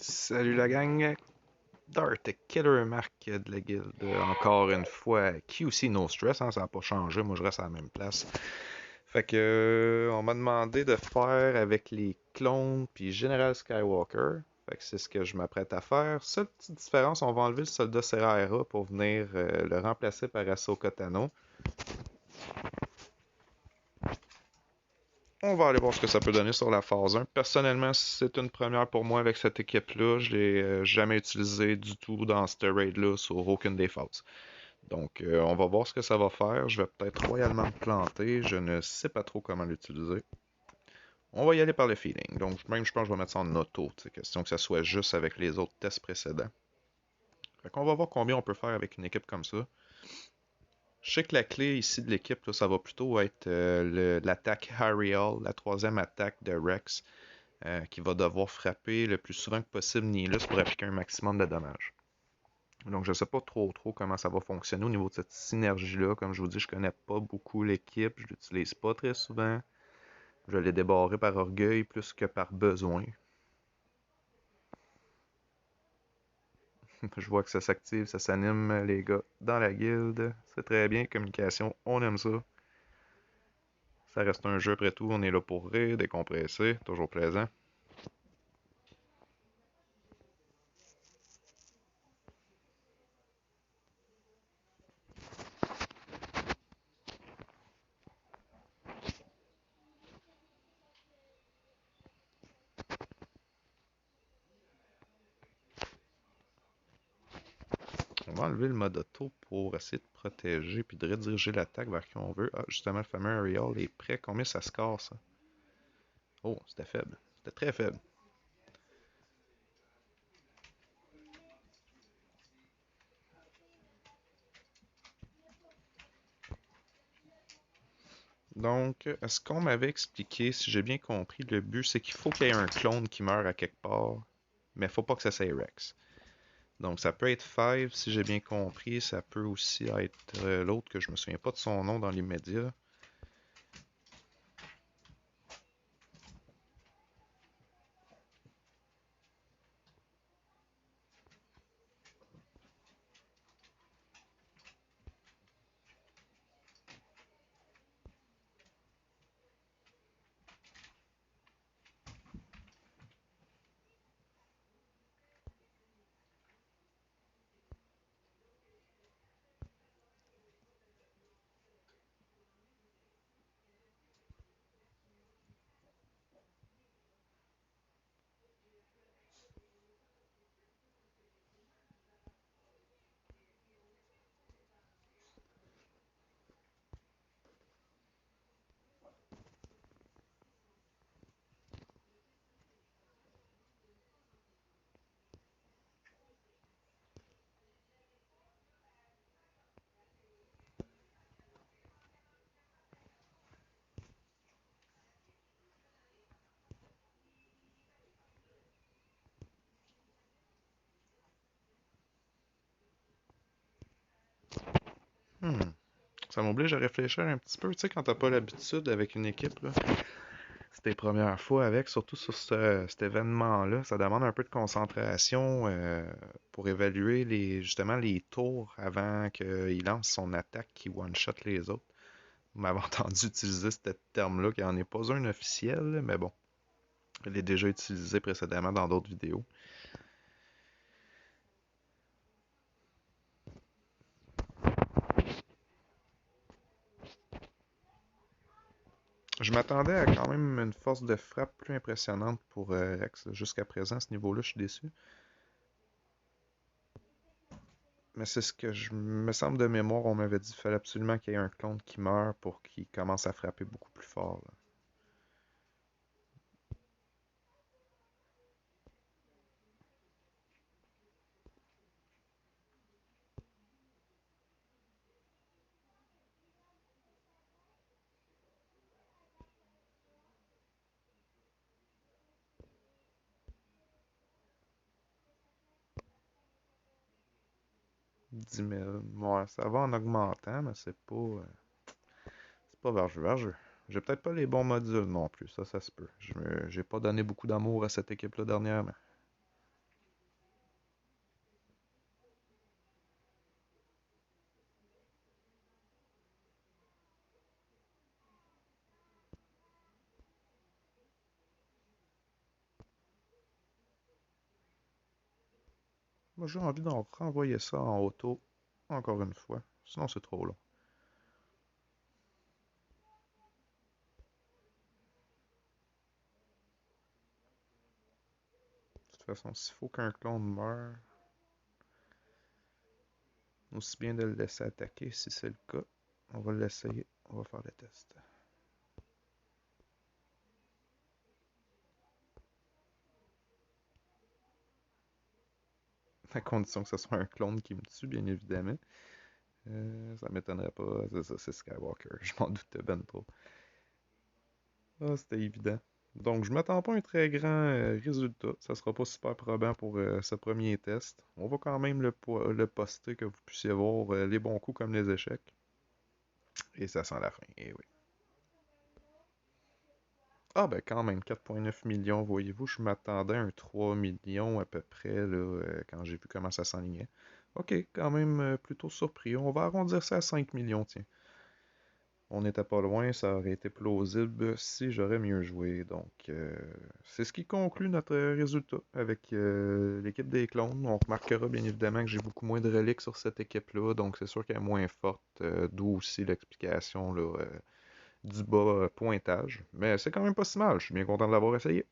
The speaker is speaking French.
Salut la gang, Dart Killer Mark de la guilde. Encore une fois, QC No Stress, hein, ça n'a pas changé, moi je reste à la même place. Fait que on m'a demandé de faire avec les clones puis General Skywalker. Fait que c'est ce que je m'apprête à faire. Seule petite différence, on va enlever le soldat Serra pour venir le remplacer par Ahsoka Tano. On va aller voir ce que ça peut donner sur la phase 1. Personnellement, c'est une première pour moi avec cette équipe-là. Je l'ai jamais utilisé du tout dans ce raid-là sur aucune des phases. Donc, on va voir ce que ça va faire. Je vais peut-être royalement me planter. Je ne sais pas trop comment l'utiliser. On va y aller par le feeling. Donc, même je pense que je vais mettre ça en auto. C'est question que ça soit juste avec les autres tests précédents. Fait qu'on va voir combien on peut faire avec une équipe comme ça. Je sais que la clé ici de l'équipe, ça va plutôt être l'attaque Harryall, la troisième attaque de Rex, qui va devoir frapper le plus souvent que possible Nihilus pour appliquer un maximum de dommages. Donc, je ne sais pas trop comment ça va fonctionner au niveau de cette synergie-là. Comme je vous dis, je connais pas beaucoup l'équipe, je l'utilise pas très souvent. Je l'ai débarré par orgueil plus que par besoin. Je vois que ça s'active, ça s'anime, les gars, dans la guilde. C'est très bien, communication, on aime ça. Ça reste un jeu après tout, on est là pour rire, décompresser, toujours plaisant. On va enlever le mode auto pour essayer de protéger puis de rediriger l'attaque vers qui on veut. Ah, justement, le fameux Ariel est prêt. Combien ça score, ça? Oh, c'était faible. C'était très faible. Donc, ce qu'on m'avait expliqué, si j'ai bien compris, le but c'est qu'il faut qu'il y ait un clone qui meurt à quelque part, mais il faut pas que ça soit Rex. Donc, ça peut être Five, si j'ai bien compris, ça peut aussi être l'autre que je me souviens pas de son nom dans l'immédiat. Hmm. Ça m'oblige à réfléchir un petit peu, tu sais, quand t'as pas l'habitude avec une équipe, là. C'est tes premières fois avec, surtout sur cet événement-là. Ça demande un peu de concentration pour évaluer justement les tours avant qu'il lance son attaque qui one-shot les autres. Vous m'avez entendu utiliser ce terme-là, qui n'en est pas un officiel, mais bon, il est déjà utilisé précédemment dans d'autres vidéos. Je m'attendais à quand même une force de frappe plus impressionnante pour Rex. Jusqu'à présent, à ce niveau-là, je suis déçu. Mais c'est ce que je me semble de mémoire, on m'avait dit qu'il fallait absolument qu'il y ait un clone qui meurt pour qu'il commence à frapper beaucoup plus fort, là. 10 000. Ouais, ça va en augmentant, mais c'est pas vergeux, vergeux. J'ai peut-être pas les bons modules non plus, ça se peut. J'ai pas donné beaucoup d'amour à cette équipe-là dernièrement. Moi, j'ai envie d'en renvoyer ça en auto encore une fois. Sinon, c'est trop long. De toute façon, s'il faut qu'un clone meure, aussi bien de le laisser attaquer si c'est le cas. On va l'essayer. On va faire le test. À condition que ce soit un clone qui me tue, bien évidemment. Ça m'étonnerait pas. C'est ça, c'est Skywalker. Je m'en doutais ben trop. Ah, c'était évident. Donc, je m'attends pas à un très grand résultat. Ça sera pas super probant pour ce premier test. On va quand même le poster que vous puissiez voir les bons coups comme les échecs. Et ça sent la fin. Et oui. Ah ben quand même, 4,9 millions, voyez-vous, je m'attendais à un 3 millions à peu près là, quand j'ai vu comment ça s'enlignait. Ok, quand même plutôt surpris. On va arrondir ça à 5 millions, tiens. On n'était pas loin, ça aurait été plausible si j'aurais mieux joué. Donc, c'est ce qui conclut notre résultat avec l'équipe des clones. On remarquera bien évidemment que j'ai beaucoup moins de reliques sur cette équipe-là, donc c'est sûr qu'elle est moins forte, d'où aussi l'explication là, du bas pointage. Mais c'est quand même pas si mal, je suis bien content de l'avoir essayé.